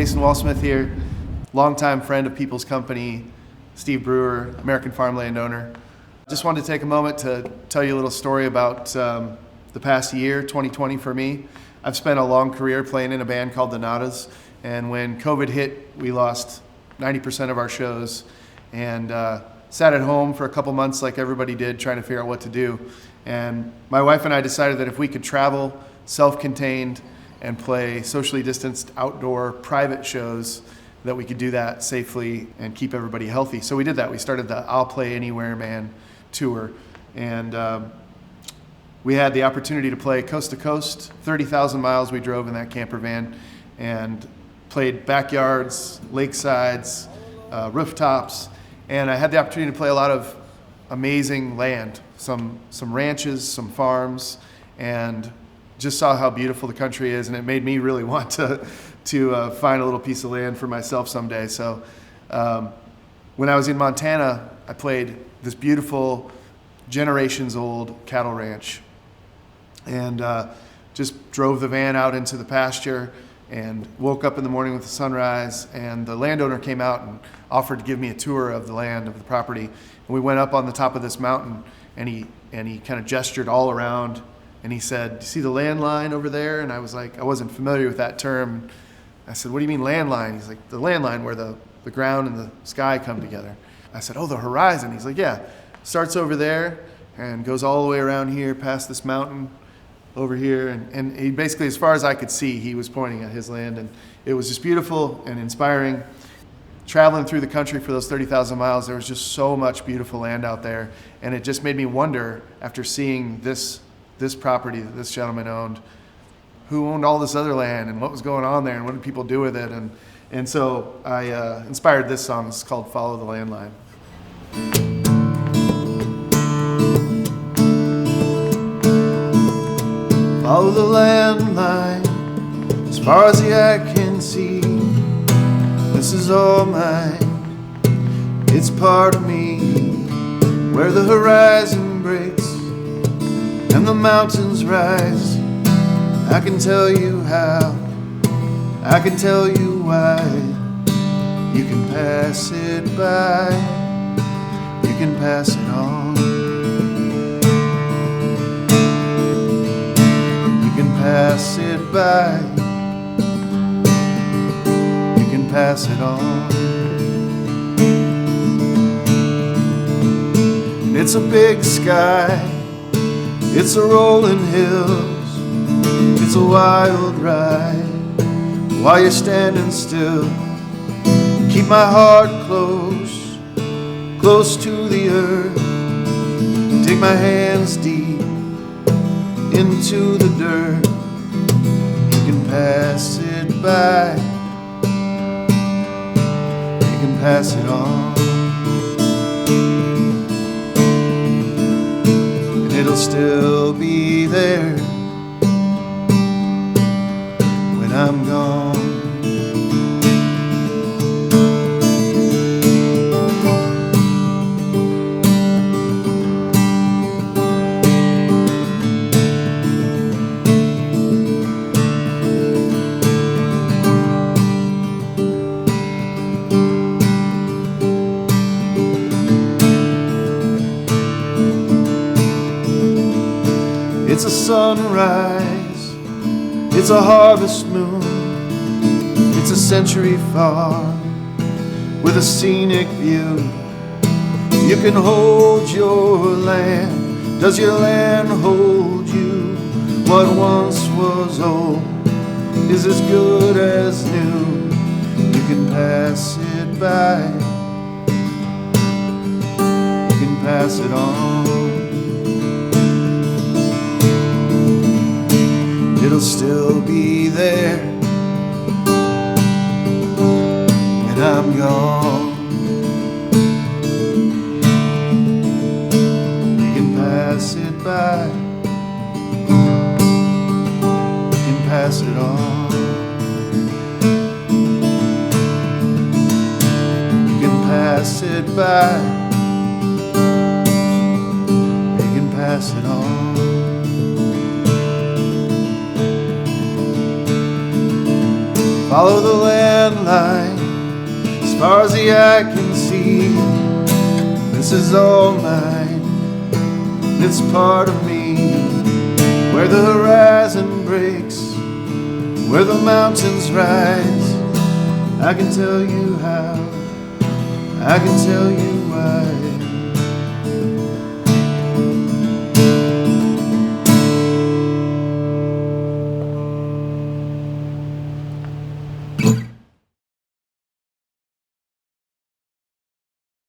Jason Walsmith here, longtime friend of People's Company, Steve Brewer, American farmland owner. Just wanted to take a moment to tell you a little story about the past year, 2020 for me. I've spent a long career playing in a band called the Nadas, and when COVID hit, we lost 90% of our shows and sat at home for a couple months like everybody did, trying to figure out what to do. And my wife and I decided that if we could travel self-contained and play socially distanced outdoor private shows, that we could do that safely and keep everybody healthy. So we did that. We started the I'll Play Anywhere Man tour, and we had the opportunity to play coast to coast. 30,000 miles we drove in that camper van and played backyards, lakesides, rooftops, and I had the opportunity to play a lot of amazing land, some ranches, some farms, and just saw how beautiful the country is, and it made me really want to find a little piece of land for myself someday. So when I was in Montana, I played this beautiful, generations-old cattle ranch, and just drove the van out into the pasture and woke up in the morning with the sunrise, and the landowner came out and offered to give me a tour of the land, of the property. And we went up on the top of this mountain, and he kind of gestured all around, and he said, "Do you see the landline over there?" And I was like, I wasn't familiar with that term. I said, "What do you mean landline?" He's like, "The landline where the ground and the sky come together." I said, "Oh, the horizon." He's like, "Yeah, starts over there and goes all the way around here past this mountain over here." And he basically, as far as I could see, he was pointing at his land, and it was just beautiful and inspiring. Traveling through the country for those 30,000 miles, there was just so much beautiful land out there, and it just made me wonder, after seeing this property that this gentleman owned, who owned all this other land and what was going on there and what did people do with it. And so I inspired this song. It's called Follow the Landline. Follow the landline as far as the eye can see. This is all mine, it's part of me. Where the horizon breaks and the mountains rise, I can tell you how, I can tell you why. You can pass it by, you can pass it on. You can pass it by, you can pass it on. And it's a big sky, it's a rolling hills, it's a wild ride. While you're standing still, keep my heart close, close to the earth. Take my hands deep into the dirt. You can pass it by, you can pass it on. And it'll still be there when I'm gone. It's a sunrise, it's a harvest moon, it's a century farm with a scenic view. You can hold your land, does your land hold you? What once was old is as good as new. You can pass it by, you can pass it on. It'll still be there when I'm gone. You can pass it by, you can pass it on. You can pass it by, you can pass it on. Follow the land landline, as far as the eye can see. This is all mine, it's part of me. Where the horizon breaks, where the mountains rise, I can tell you how, I can tell you why.